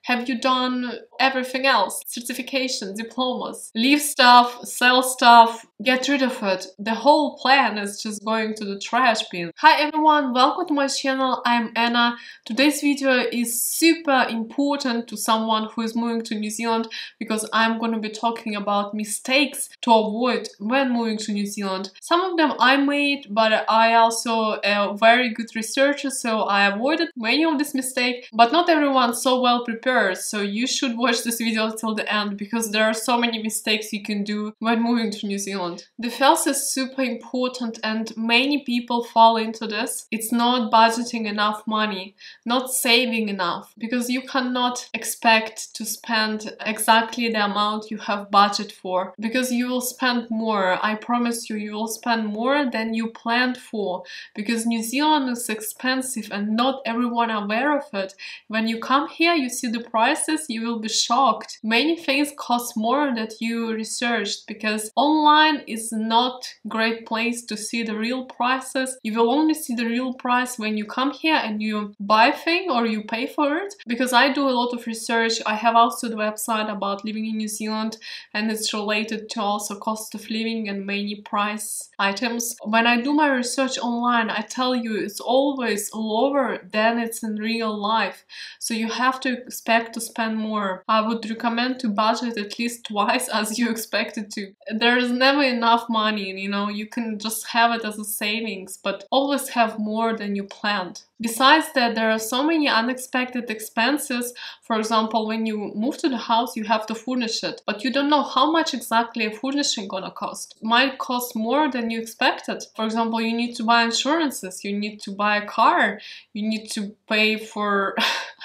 Have you done everything else? Certification, diplomas, leave stuff, sell stuff, get rid of it. The whole plan is just going to the trash bin. Hi everyone, welcome to my channel. I'm Anna. Today's video is super important to someone who is moving to New Zealand because I'm going to be talking about mistakes to avoid when moving to New Zealand. Some of them I made, but I also a very good researcher, so I avoided many of these mistakes, but not everyone's so well prepared, so you should watch this video till the end because there are so many mistakes you can do when moving to New Zealand. The first is super important and many people fall into this. It's not budgeting enough money, not saving enough, because you cannot expect to spend exactly the amount you have budget for, because you will spend more. I promise you, you will spend more than you planned for, because New Zealand is expensive and not everyone aware of it. When you come here, you see the prices, you will be shocked. Many things cost more than you researched, because online is not a great place to see the real prices. You will only see the real price when you come here and you buy thing or you pay for it. Because I do a lot of research. I have also the website about living in New Zealand, and it's related to also cost of living and many price items. When I do my research online, I tell you it's always lower than it's in real life. So you have to expect to spend more. I would recommend to budget at least twice as you expected to. There's never enough money, you know, you can just have it as a savings, but always have more than you planned. Besides that, there are so many unexpected expenses. For example, when you move to the house, you have to furnish it, but you don't know how much exactly a furnishing gonna cost. It might cost more than you expected. For example, you need to buy insurances, you need to buy a car, you need to pay for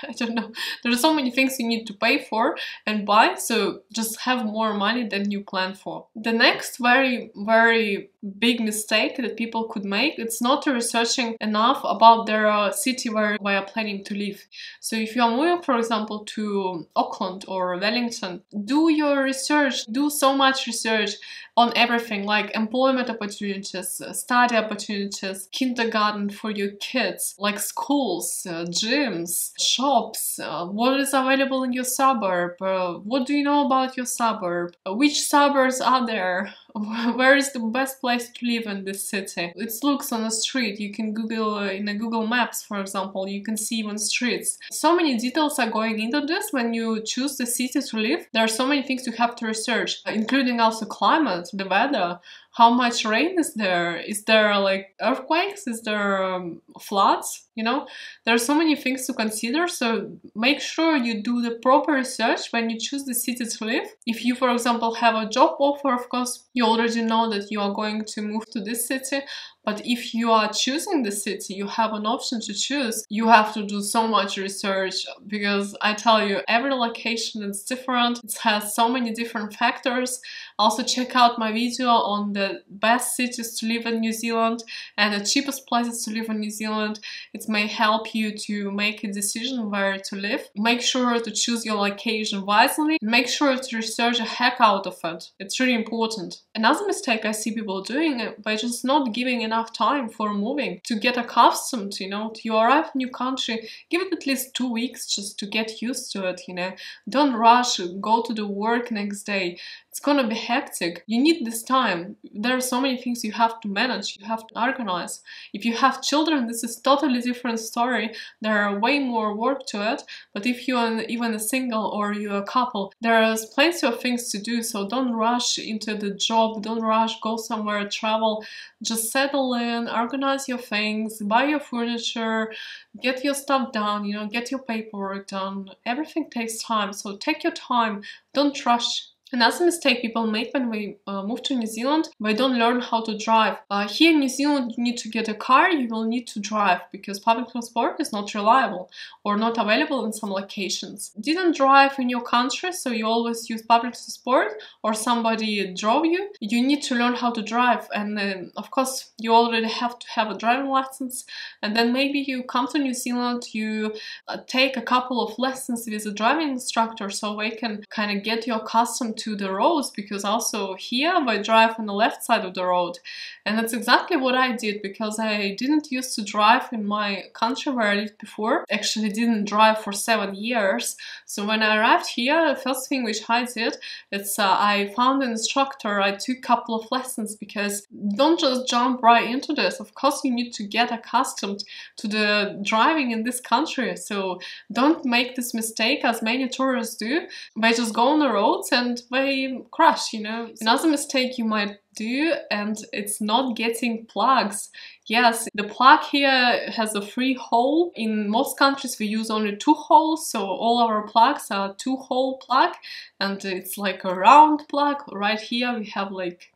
I don't know, there are so many things you need to pay for and buy, so just have more money than you planned for. The next very big mistake that people could make, it's not researching enough about their city where they are planning to live. So if you are moving, for example, to Auckland or Wellington, do your research, do so much research on everything, like employment opportunities, study opportunities, kindergarten for your kids, like schools, gyms, shops, what is available in your suburb, what do you know about your suburb, which suburbs are there, where is the best place to live in this city. It looks on the street, you can Google, in a Google Maps, for example, you can see even streets. So many details are going into this when you choose the city to live. There are so many things you have to research, including also climate, the weather, how much rain is there like earthquakes, is there floods, you know, there are so many things to consider. So make sure you do the proper research when you choose the city to live. If you, for example, have a job offer, of course, you already know that you are going to move to this city. But if you are choosing the city, you have an option to choose. You have to do so much research, because I tell you, every location is different. It has so many different factors. Also check out my video on the best cities to live in New Zealand and the cheapest places to live in New Zealand. It may help you to make a decision where to live. Make sure to choose your location wisely. Make sure to research a heck out of it. It's really important. Another mistake I see people doing by just not giving enough time for moving, to get accustomed, you know, you arrive in new country, give it at least 2 weeks just to get used to it, you know. Don't rush, go to the work next day. It's gonna be hectic. You need this time. There are so many things you have to manage, you have to organize. If you have children, this is totally different story. There are way more work to it. But if you're even a single or you're a couple, there is plenty of things to do. So don't rush into the job, don't rush, go somewhere, travel. Just settle in, organize your things, buy your furniture, get your stuff done, you know, get your paperwork done. Everything takes time, so take your time, don't rush. Another mistake people make when we move to New Zealand, they don't learn how to drive. Here in New Zealand, you need to get a car, you will need to drive, because public transport is not reliable or not available in some locations. Didn't drive in your country, so you always use public transport or somebody drove you. You need to learn how to drive, and of course you already have to have a driving license, and then maybe you come to New Zealand, you take a couple of lessons with a driving instructor so they can kind of get you accustomed to the roads, because also here I drive on the left side of the road. And that's exactly what I did, because I didn't used to drive in my country where I lived before. Actually didn't drive for 7 years. So when I arrived here, the first thing which I did is I found an instructor. I took a couple of lessons, because don't just jump right into this. Of course you need to get accustomed to the driving in this country. So don't make this mistake as many tourists do. They just go on the roads and they crash, you know. Another mistake you might do, and it's not getting plugs. Yes, the plug here has a 3 hole. In most countries we use only 2 holes, so all our plugs are 2-hole plug, and it's like a round plug. Right here we have like...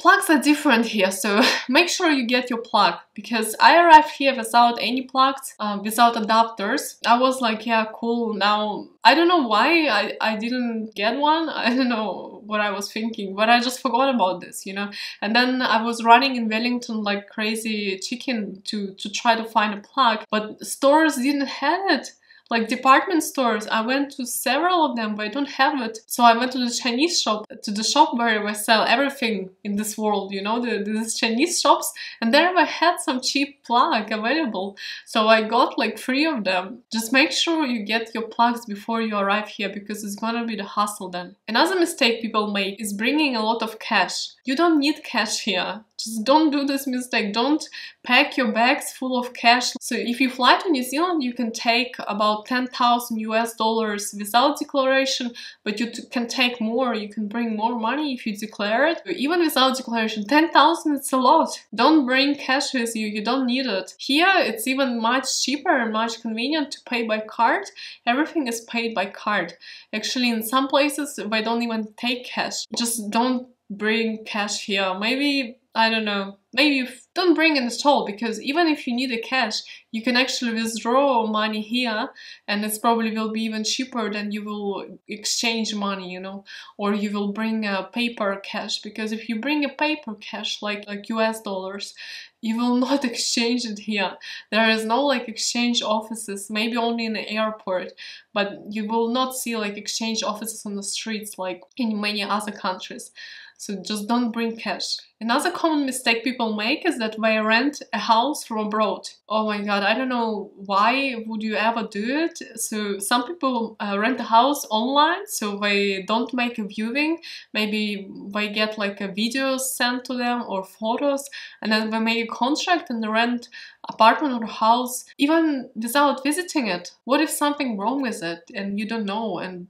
Plugs are different here, so make sure you get your plug, because I arrived here without any plugs, without adapters. I was like, yeah, cool. Now, I don't know why I didn't get one. I don't know what I was thinking, but I just forgot about this, you know. And then I was running in Wellington like crazy chicken to try to find a plug, but stores didn't have it. Like department stores, I went to several of them, but I don't have it. So I went to the Chinese shop, to the shop where we sell everything in this world, you know, these Chinese shops, and there I had some cheap plug available. So I got like 3 of them. Just make sure you get your plugs before you arrive here, because it's gonna be the hassle then. Another mistake people make is bringing a lot of cash. You don't need cash here. Just don't do this mistake. Don't pack your bags full of cash. So if you fly to New Zealand, you can take about 10,000 US dollars without declaration, but you can take more. You can bring more money if you declare it. Even without declaration, 10,000, it's a lot. Don't bring cash with you. You don't need it. Here, it's even much cheaper and much convenient to pay by card. Everything is paid by card. Actually, in some places, they don't even take cash. Just don't bring cash here. Maybe, I don't know, maybe don't bring it at all, because even if you need a cash, you can actually withdraw money here, and it's probably will be even cheaper than you will exchange money, you know, or you will bring a paper cash, because if you bring a paper cash like US dollars, you will not exchange it here. There is no like exchange offices, maybe only in the airport, but you will not see like exchange offices on the streets like in many other countries. So just don't bring cash. Another common mistake people make is that they rent a house from abroad. Oh my god, I don't know why would you ever do it. So some people rent a house online, so they don't make a viewing. Maybe they get like a video sent to them or photos, and then they make a contract and they rent apartment or house even without visiting it. What if something wrong with it and you don't know, and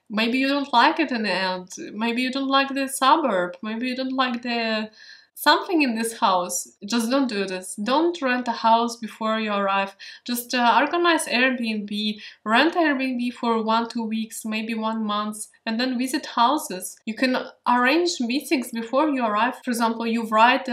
maybe you don't like it in the end, maybe you don't like the suburb, maybe you don't like the something in this house. Just don't do this. Don't rent a house before you arrive. Just organize Airbnb, rent Airbnb for 1-2 weeks, maybe 1 month, and then visit houses. You can arrange meetings before you arrive. For example, you write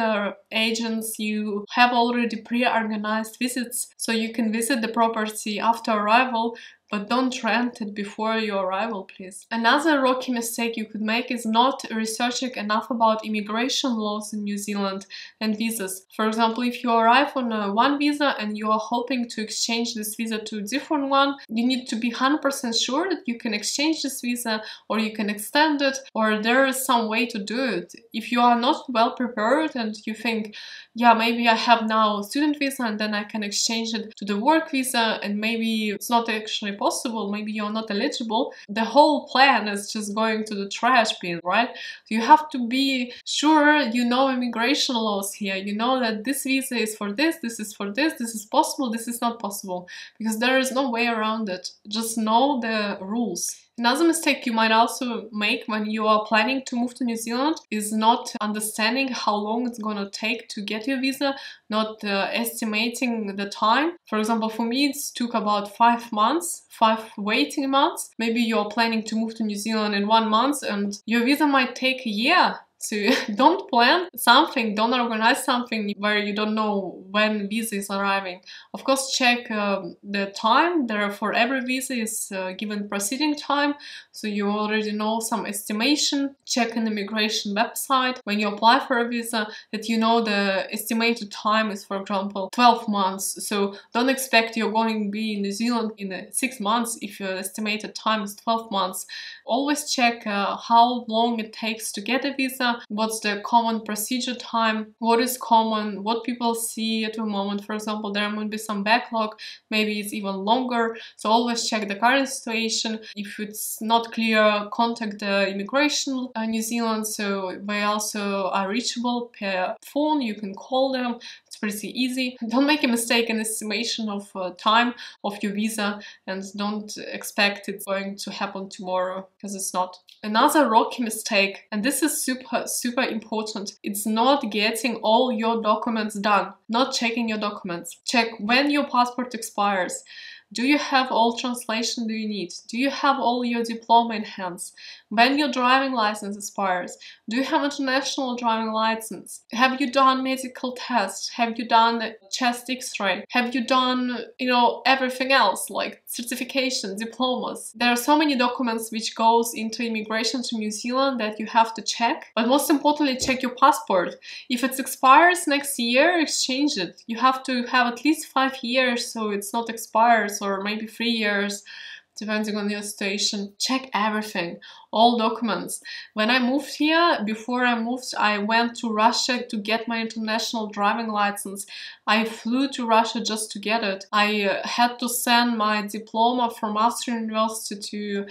agents, you have already pre-organized visits, so you can visit the property after arrival, but don't rent it before your arrival, please. Another rookie mistake you could make is not researching enough about immigration laws in New Zealand and visas. For example, if you arrive on one visa and you are hoping to exchange this visa to a different one, you need to be 100% sure that you can exchange this visa, or you can extend it, or there is some way to do it. If you are not well prepared and you think, yeah, maybe I have now a student visa and then I can exchange it to the work visa, and maybe it's not actually possible, maybe you're not eligible, the whole plan is just going to the trash bin, right? So you have to be sure you know immigration laws here, you know that this visa is for this is for this is possible, this is not possible, because there is no way around it. Just know the rules. Another mistake you might also make when you are planning to move to New Zealand is not understanding how long it's gonna take to get your visa, not estimating the time. For example, for me it took about 5 months, 5 waiting months. Maybe you're planning to move to New Zealand in 1 month and your visa might take a year. So don't plan something, don't organize something where you don't know when visa is arriving. Of course, check the time. There for every visa is given proceeding time, so you already know some estimation. Check an immigration website when you apply for a visa that you know the estimated time is, for example, 12 months. So don't expect you're going to be in New Zealand in 6 months if your estimated time is 12 months. Always check how long it takes to get a visa, what's the common procedure time, what is common, what people see at the moment. For example, there might be some backlog, maybe it's even longer. So always check the current situation. If it's not clear, contact the immigration New Zealand. So they also are reachable per phone. You can call them. It's pretty easy. Don't make a mistake in estimation of time of your visa, and don't expect it's going to happen tomorrow, because it's not. Another rookie mistake, and this is super important, it's not getting all your documents done, not checking your documents. Check when your passport expires. Do you have all translation do you need? Do you have all your diploma in hands? When your driving license expires, do you have international driving license? Have you done medical tests? Have you done the chest x-ray? Have you done, everything else, like certification, diplomas? There are so many documents which goes into immigration to New Zealand that you have to check. But most importantly, check your passport. If it expires next year, exchange it. You have to have at least 5 years so it's not expires, or maybe 3 years, depending on your situation. Check everything, all documents. When I moved here, before I moved, I went to Russia to get my international driving license. I flew to Russia just to get it. I had to send my diploma from Austrian University to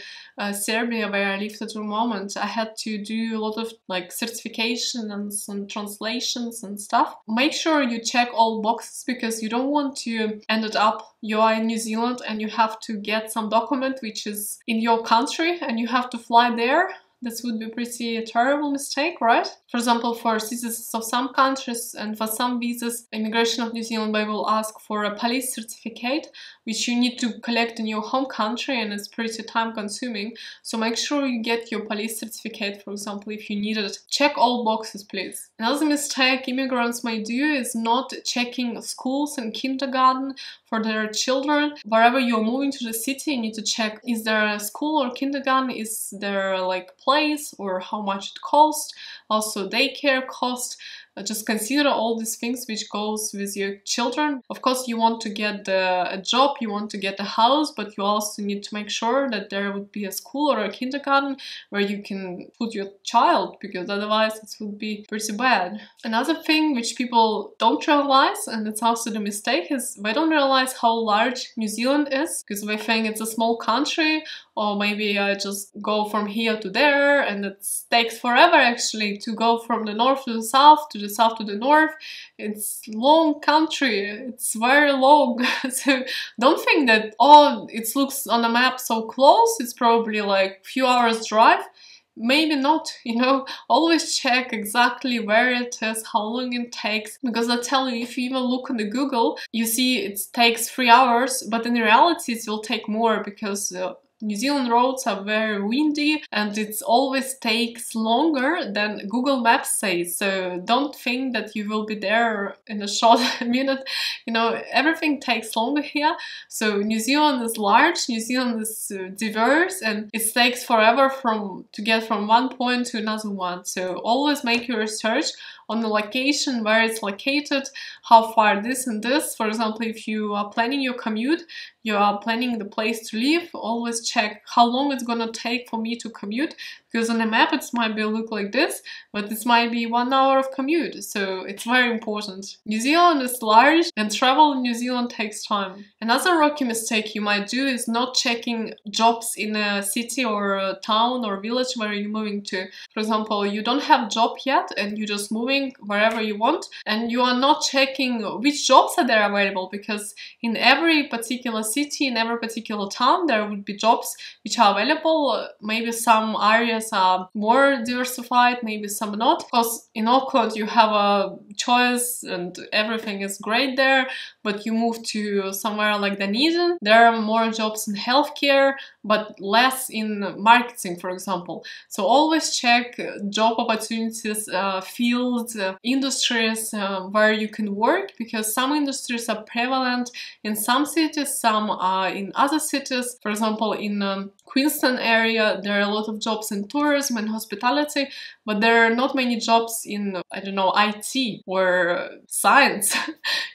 Serbia, where I lived at the moment. I had to do a lot of certification and some translations and stuff. Make sure you check all boxes, because you don't want to end up you are in New Zealand and you have to get some document which is in your country and you have to fly there. This would be pretty a terrible mistake, right? For example, for citizens of some countries and for some visas, Immigration of New Zealand, they will ask for a police certificate, which you need to collect in your home country, and it's pretty time consuming. So make sure you get your police certificate, for example, if you need it. Check all boxes, please. Another mistake immigrants may do is not checking schools and kindergarten for their children. Wherever you're moving to the city, you need to check, is there a school or kindergarten? Is there place, or how much it costs? Also daycare cost. Just consider all these things which goes with your children. Of course, you want to get a job, you want to get a house, but you also need to make sure that there would be a school or a kindergarten where you can put your child, because otherwise it would be pretty bad. Another thing which people don't realize, and it's also the mistake, is they don't realize how large New Zealand is, because they think it's a small country, or maybe I just go from here to there, and it takes forever actually to go from the north to the south to the north. It's long country, it's very long. So don't think that, oh, it looks on the map so close, it's probably like few hours drive. Maybe not, always check exactly where it is, how long it takes, because I tell you, if you even look on the Google, you see it takes 3 hours, but in reality it will take more, because New Zealand roads are very windy and it always takes longer than Google Maps says. So don't think that you will be there in a short minute. Everything takes longer here. So New Zealand is large, New Zealand is diverse, and it takes forever to get from one point to another one. So always make your research on the location, where it's located, how far this and this. For example, if you are planning your commute, you are planning the place to live, always check how long it's gonna take for me to commute, because on the map it might look like this, but this might be 1 hour of commute, so it's very important. New Zealand is large and travel in New Zealand takes time. Another rookie mistake you might do is not checking jobs in a city or a town or village where you're moving to. For example, you don't have job yet and you're just moving wherever you want, and you are not checking which jobs are there available, because in every particular city, in every particular town, there would be jobs which are available. Maybe some areas are more diversified, maybe some not. Because in Auckland you have a choice and everything is great there, but you move to somewhere like Dunedin, there are more jobs in healthcare, but less in marketing, for example. So always check job opportunities, fields, industries where you can work, because some industries are prevalent in some cities, some are in other cities. For example, in Queenstown area, there are a lot of jobs in tourism and hospitality, but there are not many jobs in, I don't know, IT or science,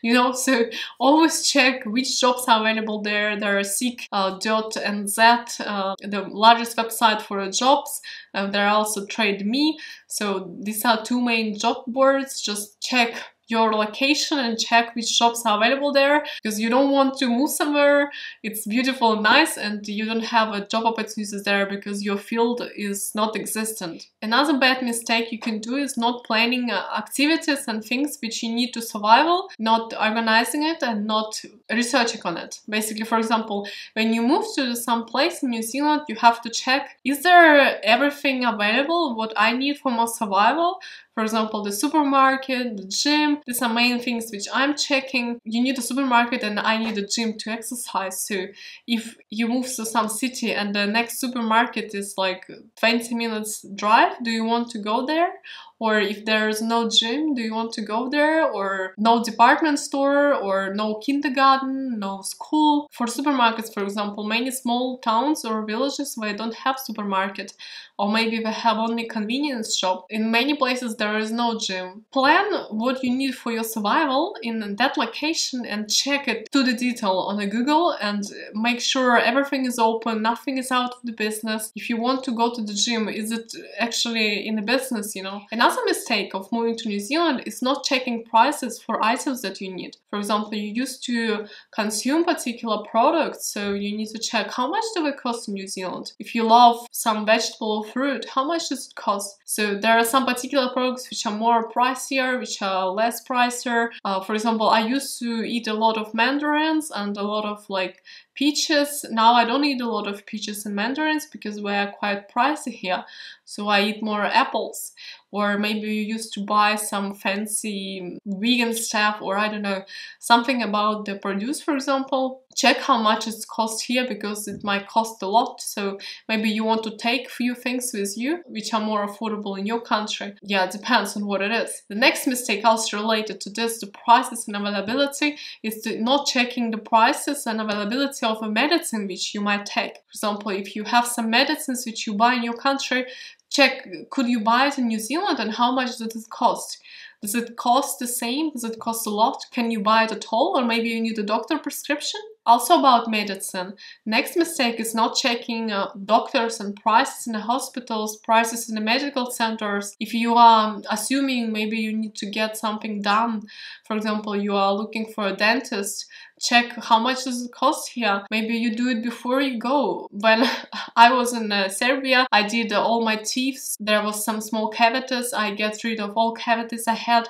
you know, so always check which jobs are available there. There are seek.nz, the largest website for jobs. There are also TradeMe. So these are two main job boards. Just check your location and check which jobs are available there, because you don't want to move somewhere, it's beautiful and nice, and you don't have a job opportunities there because your field is not existent. Another bad mistake you can do is not planning activities and things which you need to survival, not organizing it and not researching on it. Basically, for example, when you move to some place in New Zealand, you have to check, is there everything available what I need for my survival? For example, the supermarket, the gym, these are main things which I'm checking. You need a supermarket and I need a gym to exercise. So if you move to some city and the next supermarket is like 20 minutes drive, do you want to go there? Or if there's no gym, do you want to go there? Or no department store, or no kindergarten, no school. For supermarkets, for example, many small towns or villages where don't have supermarket, or maybe they have only convenience shop. In many places there is no gym. Plan what you need for your survival in that location and check it to the detail on a Google, and make sure everything is open, nothing is out of the business. If you want to go to the gym, is it actually in the business, you know? Another mistake of moving to New Zealand is not checking prices for items that you need. For example, you used to consume particular products, so you need to check how much do they cost in New Zealand. If you love some vegetable or fruit, how much does it cost? So there are some particular products which are more pricier, which are less pricier. For example, I used to eat a lot of mandarins and a lot of like peaches. Now I don't eat a lot of peaches and mandarins because they are quite pricey here. So I eat more apples. Or maybe you used to buy some fancy vegan stuff, or I don't know, something about the produce, for example. Check how much it costs here, because it might cost a lot. So maybe you want to take few things with you which are more affordable in your country. Yeah, it depends on what it is. The next mistake also related to this, the prices and availability, is to not checking the prices and availability of a medicine which you might take. For example, if you have some medicines which you buy in your country, check, could you buy it in New Zealand and how much does it cost? Does it cost the same? Does it cost a lot? Can you buy it at all? Or maybe you need a doctor prescription? Also about medicine, next mistake is not checking doctors and prices in the hospitals, prices in the medical centers. If you are assuming maybe you need to get something done, for example, you are looking for a dentist, check how much does it cost here. Maybe you do it before you go. When I was in Serbia, I did all my teeth. There was some small cavities. I get rid of all cavities I had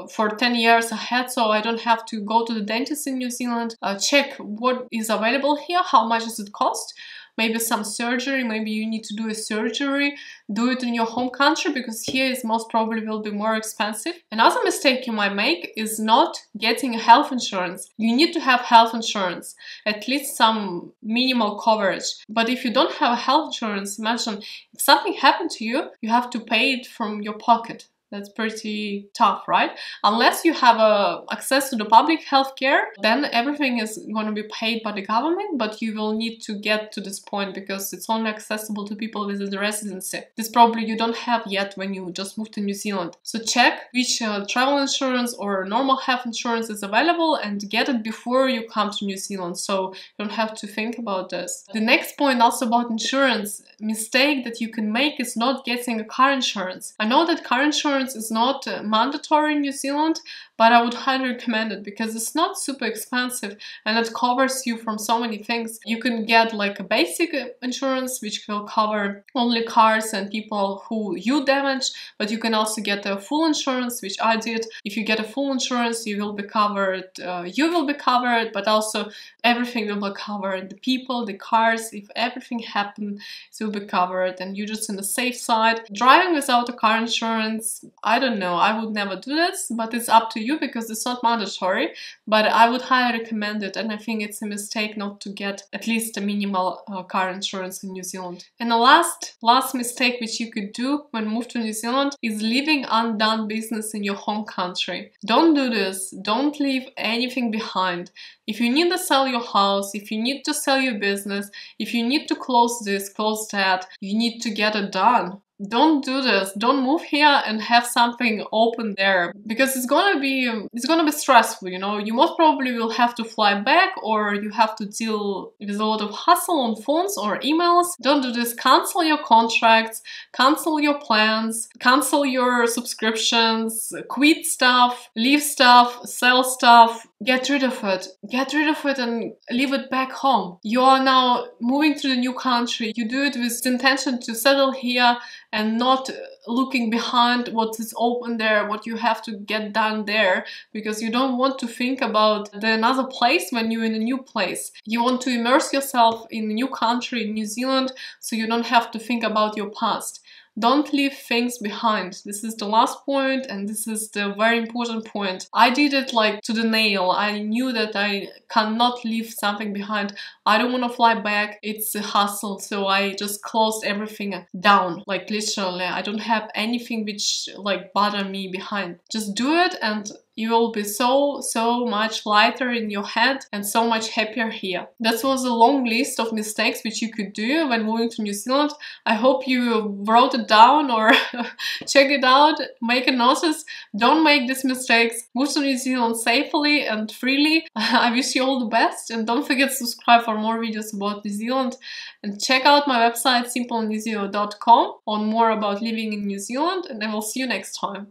for 10 years ahead, so I don't have to go to the dentist in New Zealand. Check what is available here, how much does it cost. Maybe some surgery, maybe you need to do a surgery, do it in your home country, because here is most probably will be more expensive. Another mistake you might make is not getting health insurance. You need to have health insurance, at least some minimal coverage. But if you don't have health insurance, imagine if something happened to you, you have to pay it from your pocket. That's pretty tough, right? Unless you have access to the public healthcare, then everything is going to be paid by the government, but you will need to get to this point because it's only accessible to people with the residency. This probably you don't have yet when you just moved to New Zealand. So check which travel insurance or normal health insurance is available and get it before you come to New Zealand, so you don't have to think about this. The next point also about insurance, mistake that you can make is not getting a car insurance. I know that car insurance is not mandatory in New Zealand, but I would highly recommend it because it's not super expensive and it covers you from so many things. You can get like a basic insurance which will cover only cars and people who you damage, but you can also get a full insurance, which I did. If you get a full insurance, you will be covered, but also everything will be covered. The people, the cars, if everything happens, it will be covered and you're just on the safe side. Driving without a car insurance, I don't know, I would never do this, but it's up to you. you because it's not mandatory, but I would highly recommend it, and I think it's a mistake not to get at least a minimal car insurance in New Zealand. And the last mistake which you could do when move to New Zealand is leaving undone business in your home country. Don't do this. Don't leave anything behind. If you need to sell your house, if you need to sell your business, if you need to close this, close that, you need to get it done. Don't do this. Don't move here and have something open there, because it's gonna be stressful, you know. You most probably will have to fly back, or you have to deal with a lot of hassle on phones or emails. Don't do this. Cancel your contracts, cancel your plans, cancel your subscriptions, quit stuff, leave stuff, sell stuff. Get rid of it. Get rid of it and leave it back home. You are now moving to the new country. You do it with the intention to settle here and not looking behind what is open there, what you have to get done there, because you don't want to think about another place when you're in a new place. You want to immerse yourself in a new country, in New Zealand, so you don't have to think about your past. Don't leave things behind. This is the last point, and this is the very important point. I did it like to the nail. I knew that I cannot leave something behind. I don't want to fly back. It's a hassle. So I just closed everything down, like literally. I don't have anything which like bother me behind. Just do it, and you will be so much lighter in your head and so much happier here. That was a long list of mistakes which you could do when moving to New Zealand. I hope you wrote it down or check it out, make a notice. Don't make these mistakes. Move to New Zealand safely and freely. I wish you all the best, and don't forget to subscribe for more videos about New Zealand, and check out my website simplenewzealand.com on more about living in New Zealand, and I will see you next time.